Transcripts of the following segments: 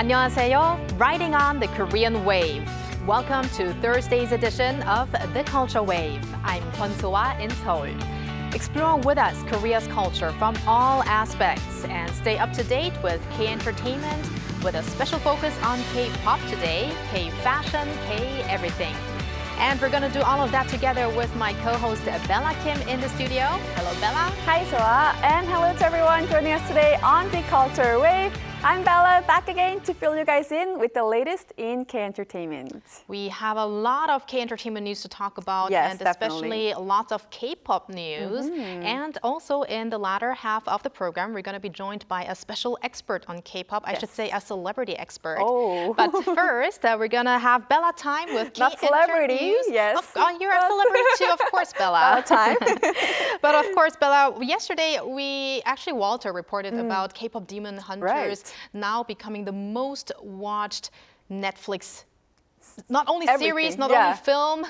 안녕하세요. Riding on the Korean wave. Welcome to Thursday's edition of The Culture Wave. I'm Kwon-soa in Seoul. Explore with us Korea's culture from all aspects and stay up to date with K-entertainment with a special focus on K-pop today, K-fashion, K-everything. And we're going to do all of that together with my co-host Bella Kim in the studio. Hello, Bella. Hi, Soa. And hello to everyone joining us today on The Culture Wave. I'm Bella, back again to fill you guys in with the latest in K-entertainment. We have a lot of K-entertainment news to talk about, yes, and especially lots of K-pop news. And also in the latter half of the program, we're going to be joined by a special expert on K-pop. I should say a celebrity expert. Oh. But first, we're going to have Bella time with Not celebrity, news. yes. You're a celebrity too, of course, Bella. Bella time. But of course, Bella, yesterday Walter reported about K-pop Demon Hunters now becoming the most watched Netflix, not only series, not only film,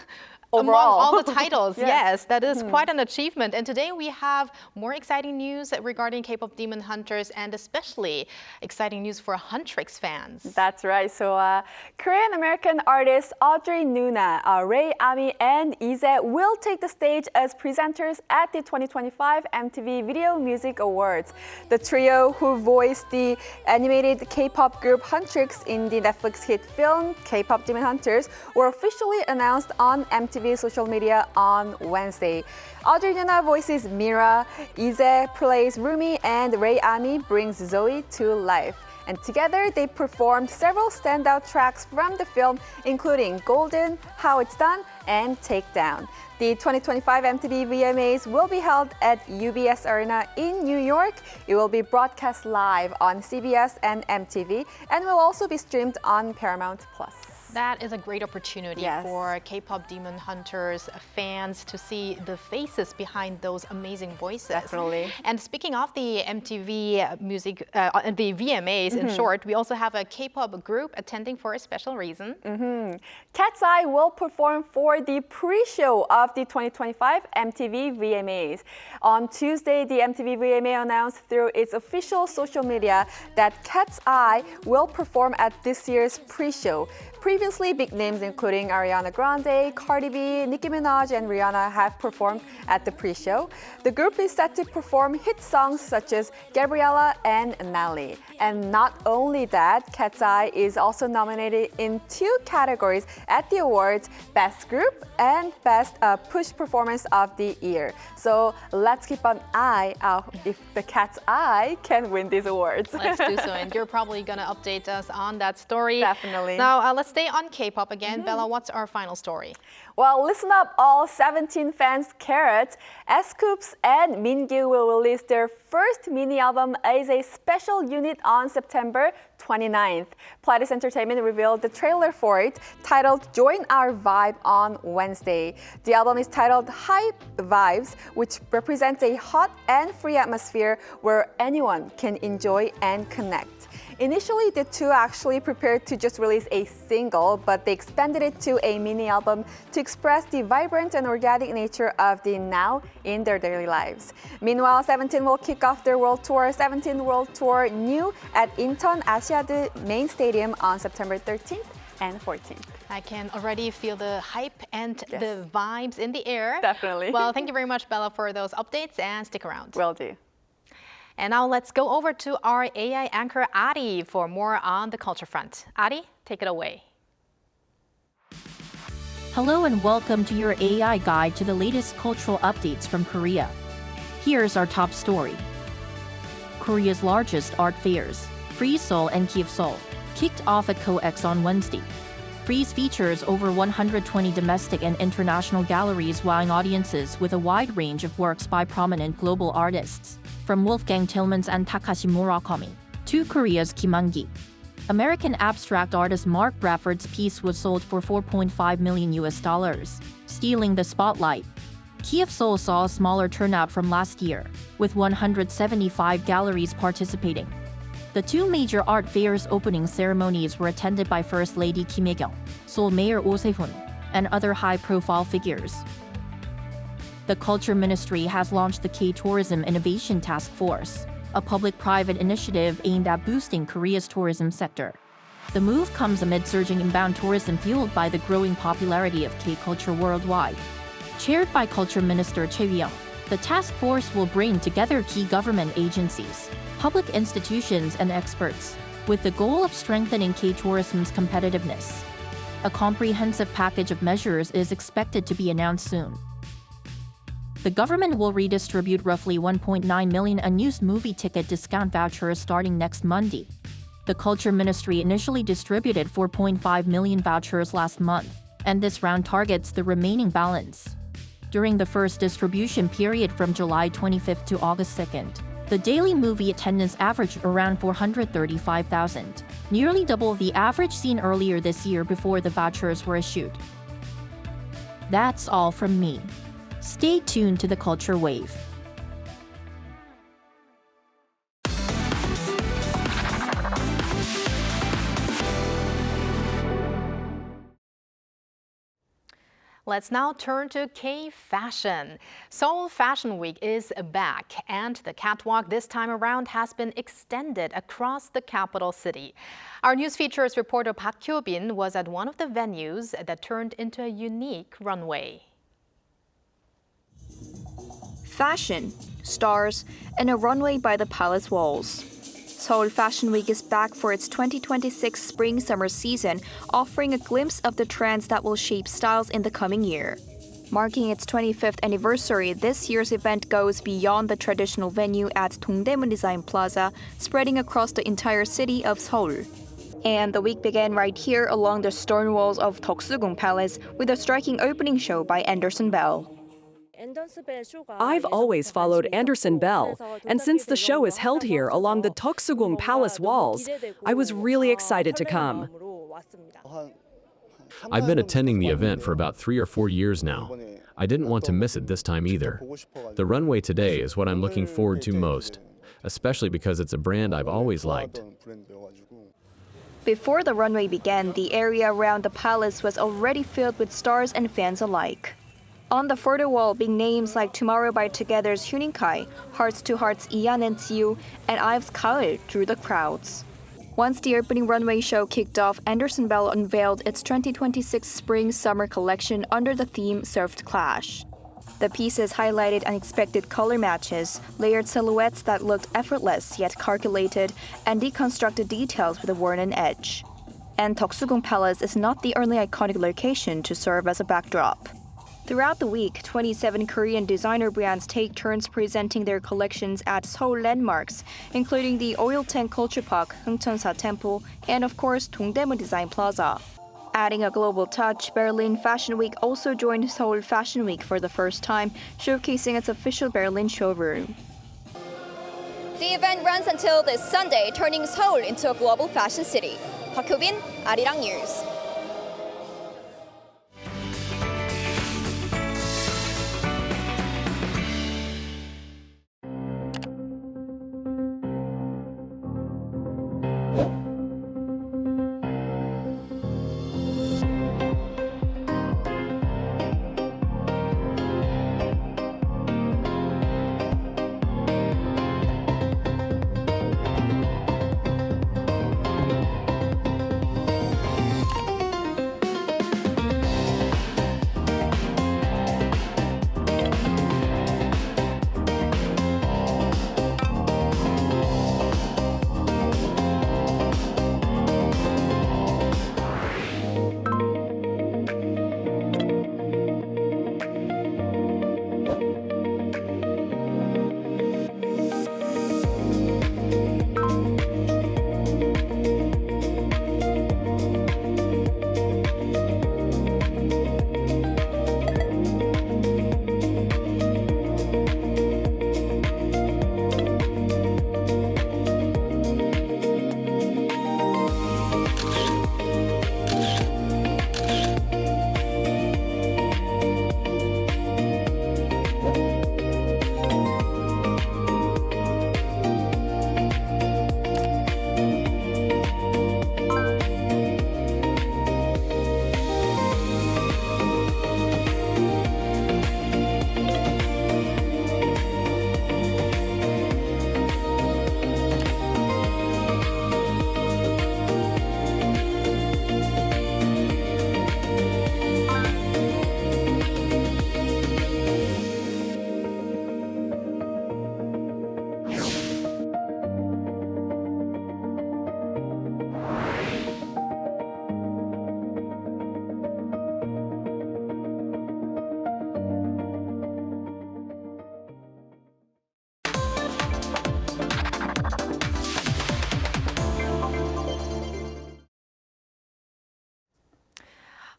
overall. among all the titles. Yes. Yes, that is quite an achievement. And today we have more exciting news regarding K-pop Demon Hunters and especially exciting news for HUNTR fans. That's right. So Korean-American artists Audrey Nuna, Ray Ami, and Ize will take the stage as presenters at the 2025 MTV Video Music Awards. The trio, who voiced the animated K-pop group HUNTR in the Netflix hit film K-pop Demon Hunters, were officially announced on MTV social media on Wednesday. Audrey Nuna voices Mira, Ize plays Rumi, and Ray Ami brings Zoe to life. And together they performed several standout tracks from the film, including Golden, How It's Done, and Takedown. The 2025 MTV VMAs will be held at UBS Arena in New York. It will be broadcast live on CBS and MTV and will also be streamed on Paramount+. That is a great opportunity for K-pop Demon Hunters fans to see the faces behind those amazing voices. Definitely. And speaking of the MTV the VMAs in short, we also have a K-pop group attending for a special reason. Cat's Eye will perform for the pre-show of the 2025 MTV VMAs. On Tuesday, the MTV VMA announced through its official social media that Cat's Eye will perform at this year's pre-show. Previously, big names including Ariana Grande, Cardi B, Nicki Minaj, and Rihanna have performed at the pre-show. The group is set to perform hit songs such as Gabriella and Nelly. And not only that, Cat's Eye is also nominated in 2 categories at the awards, Best Group and Best Push Performance of the Year. So let's keep an eye out if the Cat's Eye can win these awards. Let's do so, and you're probably going to update us on that story. Definitely. Now, let's stay on K-pop again. Bella, what's our final story? Well, listen up, all 17 fans. Carrot, S-Coups, and Mingyu will release their first mini album as a special unit on September 29th. Pledis Entertainment revealed the trailer for it, titled Join Our Vibe, on Wednesday. The album is titled Hype Vibes, which represents a hot and free atmosphere where anyone can enjoy and connect. Initially, the two actually prepared to just release a single, but they expanded it to a mini album to express the vibrant and organic nature of the now in their daily lives. Meanwhile, 17 will kick off their World Tour, 17 World Tour, new at Incheon Asiad Main Stadium on September 13th and 14th. I can already feel the hype and the vibes in the air. Definitely. Well, thank you very much, Bella, for those updates, and stick around. Will do. And now let's go over to our AI anchor, Ari, for more on the culture front. Ari, take it away. Hello and welcome to your AI guide to the latest cultural updates from Korea. Here's our top story. Korea's largest art fairs, Frieze Seoul and Kiev Seoul, kicked off at COEX on Wednesday. Frieze features over 120 domestic and international galleries wowing audiences with a wide range of works by prominent global artists, from Wolfgang Tillmans and Takashi Murakami to Korea's Kim Youngdae. American abstract artist Mark Bradford's piece was sold for $4.5 million, stealing the spotlight. Kiev Seoul saw a smaller turnout from last year, with 175 galleries participating. The 2 major art fairs' opening ceremonies were attended by First Lady Kim Youngdae, Seoul Mayor Oh Se-hun, and other high-profile figures. The Culture Ministry has launched the K-Tourism Innovation Task Force, a public-private initiative aimed at boosting Korea's tourism sector. The move comes amid surging inbound tourism fueled by the growing popularity of K-culture worldwide. Chaired by Culture Minister Kim Youngdae, the task force will bring together key government agencies, public institutions, and experts, with the goal of strengthening K-tourism's competitiveness. A comprehensive package of measures is expected to be announced soon. The government will redistribute roughly 1.9 million unused movie ticket discount vouchers starting next Monday. The Culture Ministry initially distributed 4.5 million vouchers last month, and this round targets the remaining balance. During the first distribution period from July 25th to August 2nd, the daily movie attendance averaged around 435,000, nearly double the average seen earlier this year before the vouchers were issued. That's all from me. Stay tuned to the Culture Wave. Let's now turn to K-fashion. Seoul Fashion Week is back, and the catwalk this time around has been extended across the capital city. Our news features reporter Park Hyo-bin was at one of the venues that turned into a unique runway. Fashion, stars, and a runway by the palace walls. Seoul Fashion Week is back for its 2026 spring-summer season, offering a glimpse of the trends that will shape styles in the coming year. Marking its 25th anniversary, this year's event goes beyond the traditional venue at Dongdaemun Design Plaza, spreading across the entire city of Seoul. And the week began right here along the stone walls of Deoksugung Palace with a striking opening show by Anderson Bell. I've always followed Anderson Bell, and since the show is held here along the Deoksugung Palace walls, I was really excited to come. I've been attending the event for about 3 or 4 years now. I didn't want to miss it this time either. The runway today is what I'm looking forward to most, especially because it's a brand I've always liked. Before the runway began, the area around the palace was already filled with stars and fans alike. On the photo wall, big names like Tomorrow by Together's HUNTR, Hearts to Hearts Ian and Tsiu, and IVE's Gaeul drew the crowds. Once the opening runway show kicked off, Anderson Bell unveiled its 2026 spring-summer collection under the theme Soft Clash. The pieces highlighted unexpected color matches, layered silhouettes that looked effortless yet calculated, and deconstructed details with a worn edge. And Deoksugung Palace is not the only iconic location to serve as a backdrop. Throughout the week, 27 Korean designer brands take turns presenting their collections at Seoul landmarks, including the Oil Tank Culture Park, HUNTR Temple, and of course, Dongdaemun Design Plaza. Adding a global touch, Berlin Fashion Week also joined Seoul Fashion Week for the first time, showcasing its official Berlin showroom. The event runs until this Sunday, turning Seoul into a global fashion city. Park Hyo-bin, Arirang News.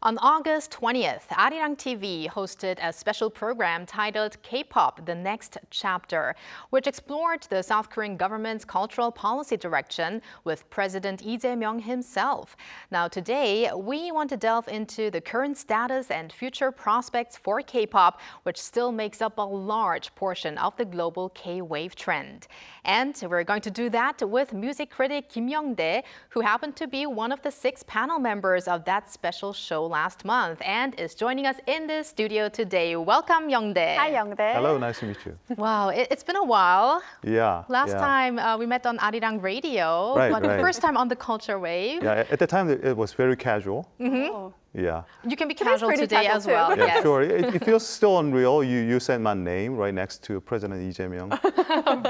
On August 20th, Arirang TV hosted a special program titled K-pop: The Next Chapter, which explored the South Korean government's cultural policy direction with President Lee Jae-myung himself. Now today, we want to delve into the current status and future prospects for K-pop, which still makes up a large portion of the global K-wave trend. And we're going to do that with music critic Kim Youngdae, who happened to be one of the 6 panel members of that special show last month and is joining us in the studio today. Welcome, Youngdae. Hi, Youngdae. Hello, nice to meet you. Wow, it's been a while. Yeah. Last time we met on Arirang Radio, Right, but the right. first time on the Culture Wave. Yeah, at the time it was very casual. Oh. Yeah. You can be Today's casual pretty today casual as too. well. Yeah, yes. sure. It feels still unreal. You said my name right next to President Lee Jae-myung.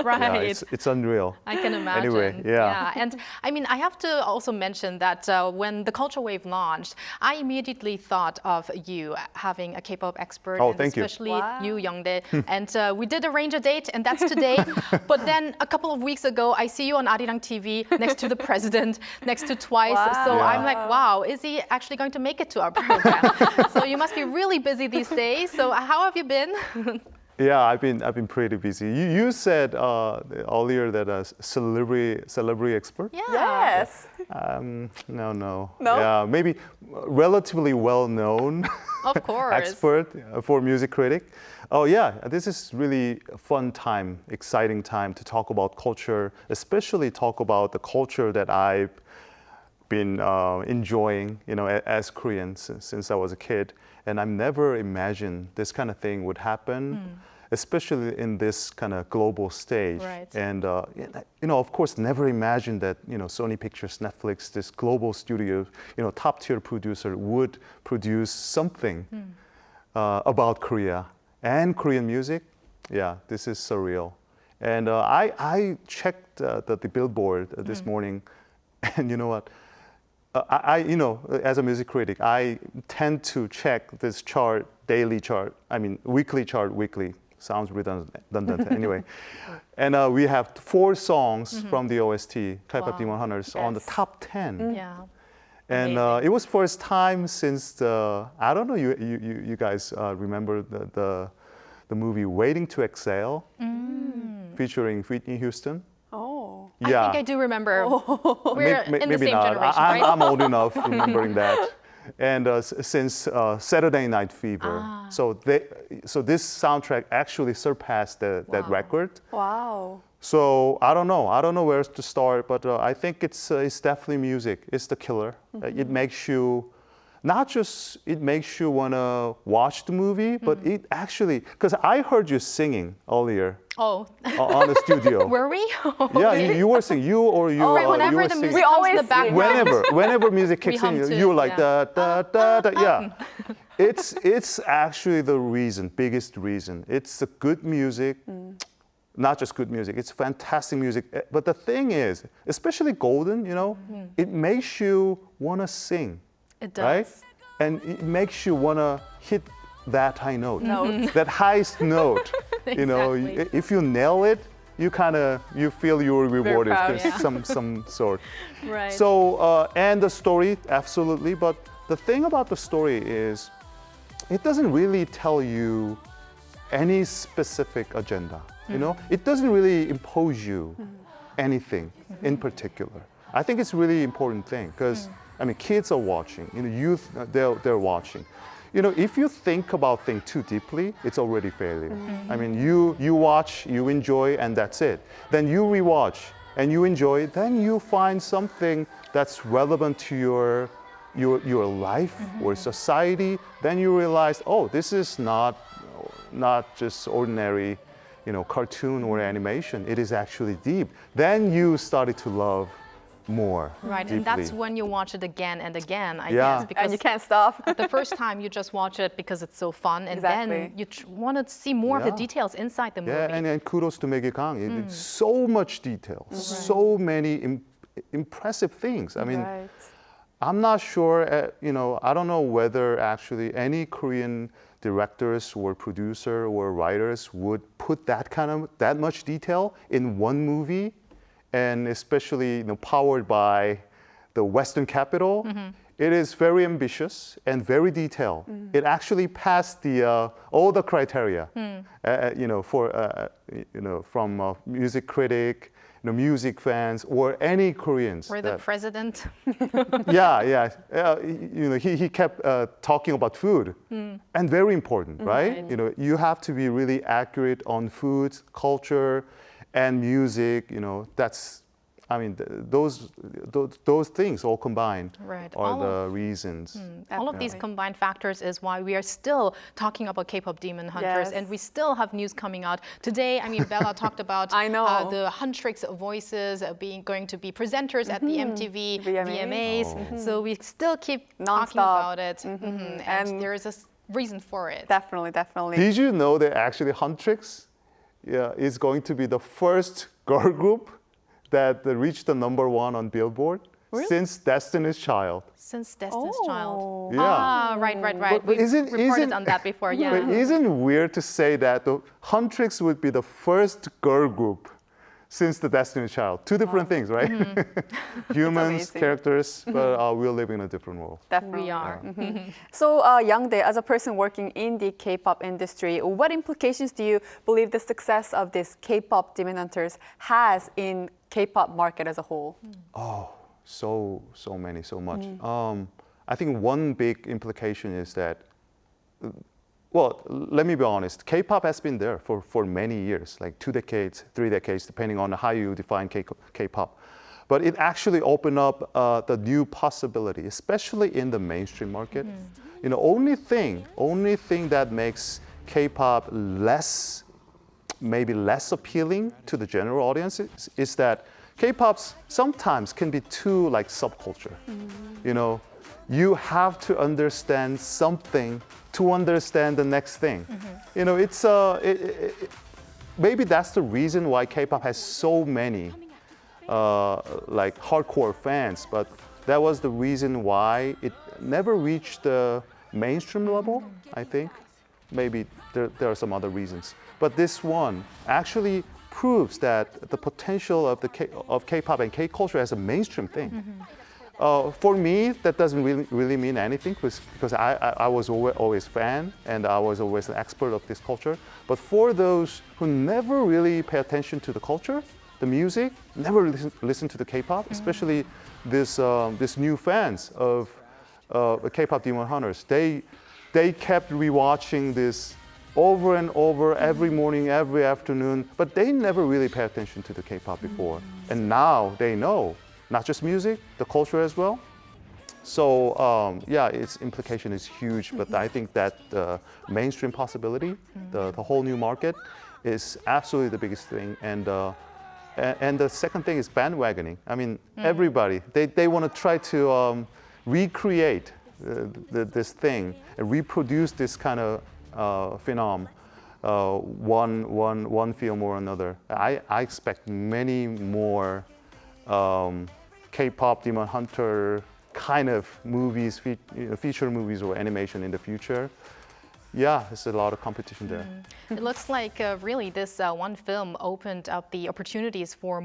Right. Yeah, it's unreal. I can imagine. Anyway, yeah. And I mean, I have to also mention that when the Culture Wave launched, I immediately thought of you having a K-pop expert, Oh, and thank you. especially Wow. you, Youngdae. And we did arrange a date, and that's today. But then a couple of weeks ago, I see you on Arirang TV next to the president, next to Twice. Wow. So Yeah. I'm like, wow, is he actually going to make it to our program? So you must be really busy these days. So how have you been? Yeah, I've been pretty busy. You said earlier that a celebrity expert. Yeah. Yes. No. No? Yeah, maybe relatively well-known Of course. expert for music critic. Oh yeah, this is really a fun time, exciting time to talk about culture, especially talk about the culture that I've been enjoying, as Korean since I was a kid. And I've never imagined this kind of thing would happen, especially in this kind of global stage. Right. And, of course, never imagined that, Sony Pictures, Netflix, this global studio, top tier producer would produce something about Korea and Korean music. Yeah, this is surreal. And I checked the Billboard this morning, and you know what? As a music critic, I tend to check this chart, daily chart, weekly chart, weekly. Sounds redundant anyway. And we have 4 songs from the OST, K-pop D100s, on the Yes. top 10. Yeah. And it was first time since I don't know, you guys remember the movie Waiting to Exhale, featuring Whitney Houston? Oh. I think I do remember. We're in the Maybe same not. generation, I'm, right? I'm old enough remembering that. And since Saturday Night Fever, so this soundtrack actually surpassed that record. Wow. So I don't know where to start, but I think it's definitely music. It's the killer. It makes you. Not just it makes you want to watch the movie, but it actually, because I heard you singing earlier Oh. on the studio. Were we? Yeah, you were singing. You or you. Right, you whenever were the singing. music comes in the always background. Whenever music kicks hum in, too, you're like yeah. da da da da. Yeah, it's actually the biggest reason. It's the good music, not just good music. It's fantastic music. But the thing is, especially Golden, it makes you wanna sing. It does. Right? And it makes you want to hit that high note, Note. that highest note. Exactly. If you nail it, you feel you're rewarded proud, with yeah. some sort. Right. So, and the story, absolutely. But the thing about the story is, it doesn't really tell you any specific agenda. It doesn't really impose you anything in particular. I think it's a really important thing because kids are watching. Youth, they're watching. If you think about things too deeply, it's already failure. You watch, you enjoy, and that's it. Then you rewatch and you enjoy. Then you find something that's relevant to your life or society. Then you realize, oh, this is not just ordinary, cartoon or animation. It is actually deep. Then you started to love more. Right, deeply. and that's when you watch it again and again, I Yeah. guess, because And you can't stop. the first time you just watch it because it's so fun, and Exactly. then you want to see more of the Yeah. details inside the movie. Yeah, and kudos to Maggie Kang. It's so much detail, so many impressive things. Right. I'm not sure, I don't know whether actually any Korean directors or producer or writers would put that much detail in one movie, and especially powered by the Western capital. It is very ambitious and very detailed. It actually passed the all the criteria, from music critic, music fans, or any Koreans. Or the president. He kept talking about food, and very important, right? You have to be really accurate on food, culture, and music. Those things all combined are the reasons. All of these combined factors is why we are still talking about K-pop Demon Hunters, and we still have news coming out today. I mean, Bella talked about the HUNTR's voices going to be presenters at the MTV VMAs. So we still keep talking about it, and there is a reason for it. Definitely, definitely. Did you know that actually HUNTR is going to be the first girl group that reached the #1 on Billboard since Destiny's Child? Since Destiny's Child. Yeah. Right. But We've reported on that before, yeah. But isn't it weird to say that the HUNTR would be the first girl group since the Destiny's Child? Two different things, right? Humans, characters, but we're living in a different world. Definitely. We are. So, Youngdae, as a person working in the K-pop industry, what implications do you believe the success of this K-pop Demon Hunters has in K-pop market as a whole? Oh, so many, so much. I think one big implication is that, well, let me be honest, K-pop has been there for many years, like 2 decades, 3 decades, depending on how you define K-pop. But it actually opened up the new possibility, especially in the mainstream market. Only thing that makes K-pop maybe less appealing to the general audience is that K-pop sometimes can be too like subculture. You have to understand something to understand the next thing. Maybe that's the reason why K-pop has so many like hardcore fans, but that was the reason why it never reached the mainstream level, I think. Maybe there are some other reasons. But this one actually proves that the potential of K-pop and K-culture as a mainstream thing. For me, that doesn't really mean anything because I was always fan and I was always an expert of this culture. But for those who never really pay attention to the culture, the music, never listen to the K-pop, especially this new fans of K-pop Demon Hunters, they kept rewatching this over and over every morning, every afternoon, but they never really pay attention to the K-pop before. And now they know, not just music, the culture as well. So its implication is huge, but I think that the mainstream possibility, the whole new market, is absolutely the biggest thing. And the second thing is bandwagoning. I mean, everybody, they want to try to recreate this thing and reproduce this kind of phenomenon, one film or another. I expect many more K-pop Demon Hunter kind of movies, feature movies or animation in the future. Yeah, there's a lot of competition there. It looks like really this one film opened up the opportunities for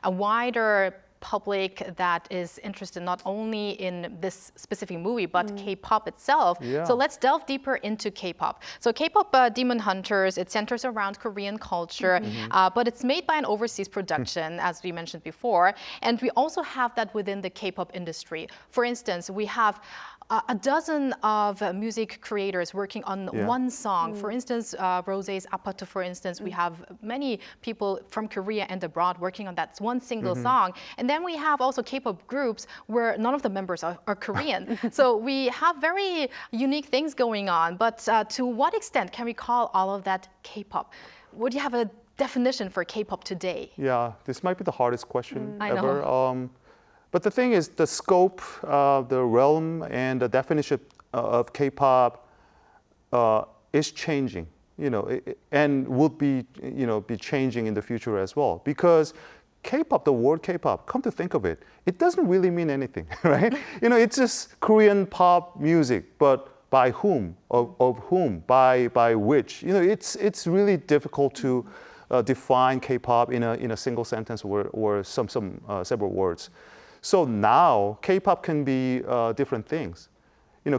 a wider public that is interested not only in this specific movie, but K-pop itself. Yeah. So let's delve deeper into K-pop. So K-pop Demon Hunters, it centers around Korean culture, but it's made by an overseas production, as we mentioned before. And we also have that within the K-pop industry. For instance, we have a dozen of music creators working on one song. For instance, Rosé's Apatu, for instance, we have many people from Korea and abroad working on that one single song. And then we have also K-pop groups where none of the members are Korean. So we have very unique things going on. But to what extent can we call all of that K-pop? Would you have a definition for K-pop today? Yeah, this might be the hardest question I ever. know. But the thing is, the scope, the realm, and the definition of K-pop is changing, and would be changing in the future as well. Because K-pop, the word K-pop, come to think of it, it doesn't really mean anything, right? It's just Korean pop music, but by whom, of whom, by which? It's really difficult to define K-pop in a single sentence or several words. So now K-pop can be different things.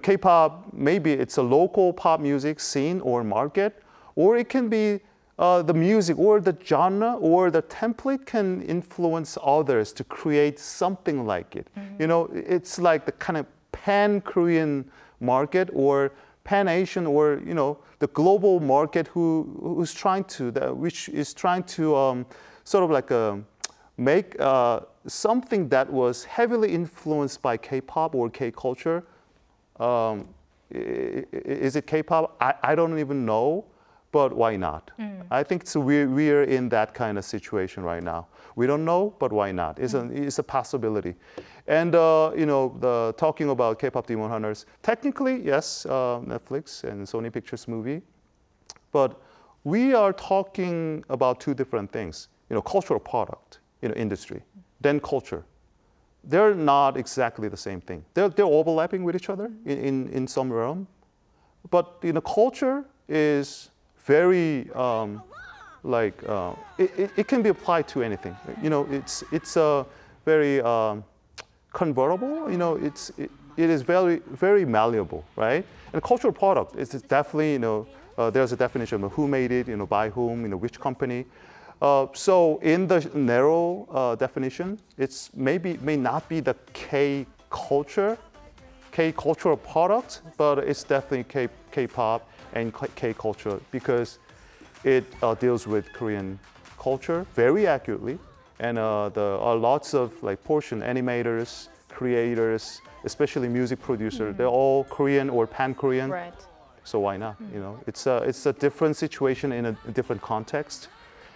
K-pop, maybe it's a local pop music scene or market, or it can be the music or the genre or the template can influence others to create something like it. It's like the kind of pan-Korean market or pan-Asian or the global market which is trying to sort of like make something that was heavily influenced by K-pop or K-culture. Is it K-pop? I don't even know, but why not? I think we're in that kind of situation right now. We don't know, but why not? It's a possibility. And talking about K-pop Demon Hunters, technically, yes, Netflix and Sony Pictures movie, but we are talking about two different things. Cultural product, industry, then culture. They're not exactly the same thing. They're overlapping with each other in some realm, but culture is very it can be applied to anything. It's very convertible. It is very very malleable, right? And a cultural product is definitely there's a definition of who made it, by whom, which company. So in the narrow definition, may not be the K-cultural product, but it's definitely K-pop and K-culture because it deals with Korean culture very accurately, and there are lots of portion animators, creators, especially music producers. They're all Korean or pan-Korean. Right. So why not? It's a different situation in a different context.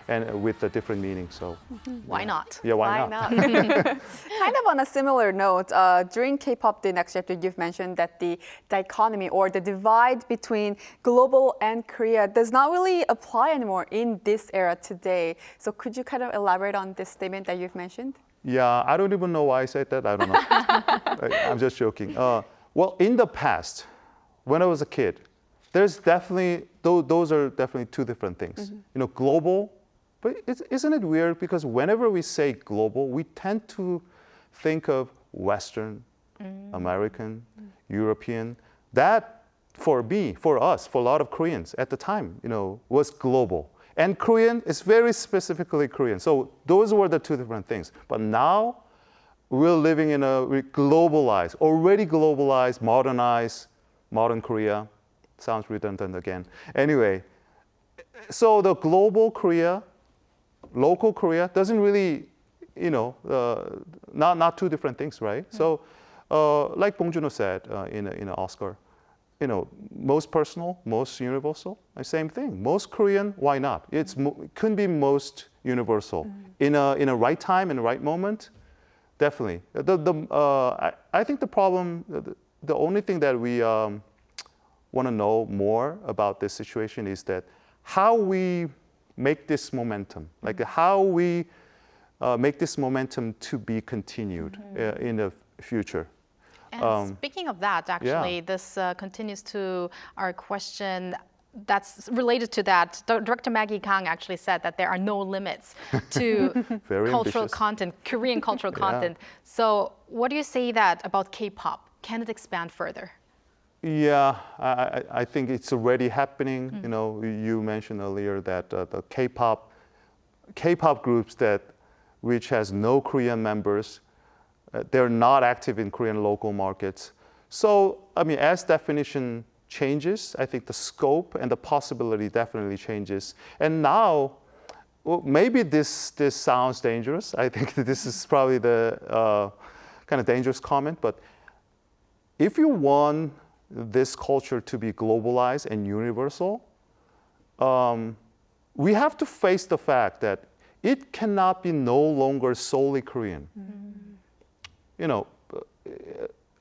And with a different meaning, so why not? Yeah, why not? Kind of on a similar note, during K-pop Day Next Chapter, you've mentioned that the dichotomy or the divide between global and Korea does not really apply anymore in this era today. So could you kind of elaborate on this statement that you've mentioned? Yeah, I don't even know why I said that. I don't know. I'm just joking. Well, in the past, when I was a kid, there's definitely those are definitely two different things. Global. But isn't it weird? Because whenever we say global, we tend to think of Western, American, European. That, for us, for a lot of Koreans at the time, was global. And Korean is very specifically Korean. So those were the two different things. But now we're living in a already globalized, modernized, modern Korea. Sounds redundant again. Anyway, so the global Korea, local Korea doesn't really, not two different things, right? So, like Bong Joon-ho said in Oscar, most personal, most universal, same thing. Most Korean, why not? It couldn't be most universal. In a right time, in the right moment, definitely. I think the problem, the only thing that we want to know more about this situation is that how we make this momentum, how we make this momentum to be continued in the future. And speaking of that, actually, this continues to our question that's related to that. Director Maggie Kang actually said that there are no limits to cultural content, Korean cultural content. So what do you say about K-pop? Can it expand further? Yeah, I think it's already happening. You mentioned earlier that the K-pop groups which has no Korean members, they're not active in Korean local markets. So, as definition changes, I think the scope and the possibility definitely changes. And now, maybe this sounds dangerous. I think that this is probably the kind of dangerous comment, but if you want this culture to be globalized and universal, we have to face the fact that it cannot be no longer solely Korean.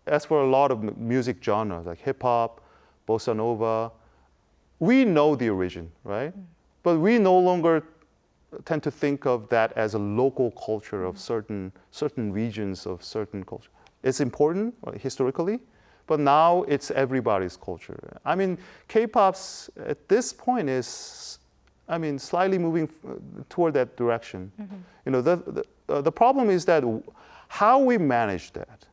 As for a lot of music genres like hip hop, bossa nova, we know the origin, right? But we no longer tend to think of that as a local culture of certain regions of certain culture. It's important historically, but now it's everybody's culture. K-pop's at this point is, slightly moving toward that direction. The problem is that how we manage that,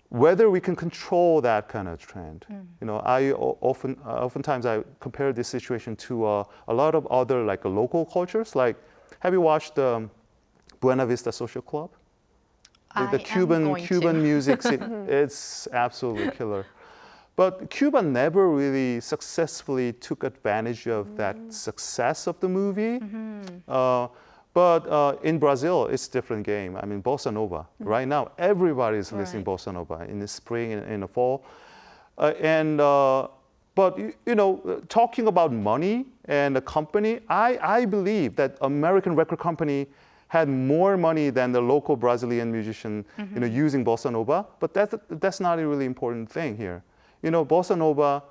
whether we can control that kind of trend. Oftentimes I compare this situation to a lot of other like local cultures. Like, have you watched Buena Vista Social Club? The Cuban music scene, it's absolutely killer. But Cuba never really successfully took advantage of that success of the movie. But in Brazil, it's a different game. I mean, bossa nova. Right now, everybody is listening bossa nova in the spring and in the fall. But talking about money and the company, I believe that American record company had more money than the local Brazilian musician, using bossa nova. But that's not a really important thing here. Bossa nova,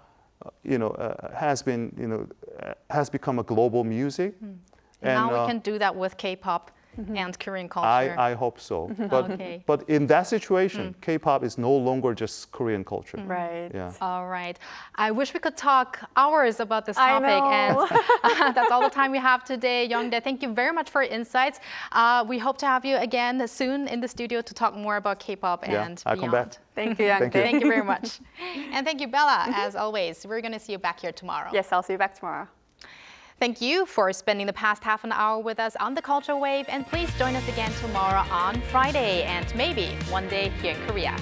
has become a global music. And now we can do that with K-pop and Korean culture. I hope so. But in that situation, K-pop is no longer just Korean culture. Right. Yeah. All right. I wish we could talk hours about this topic. And that's all the time we have today. Youngdae, thank you very much for your insights. We hope to have you again soon in the studio to talk more about K-pop and I'll beyond. come back. Thank you, Youngdae. Thank you very much. And thank you, Bella, as always. We're going to see you back here tomorrow. Yes, I'll see you back tomorrow. Thank you for spending the past half an hour with us on the Culture Wave, and please join us again tomorrow on Friday and maybe one day here in Korea.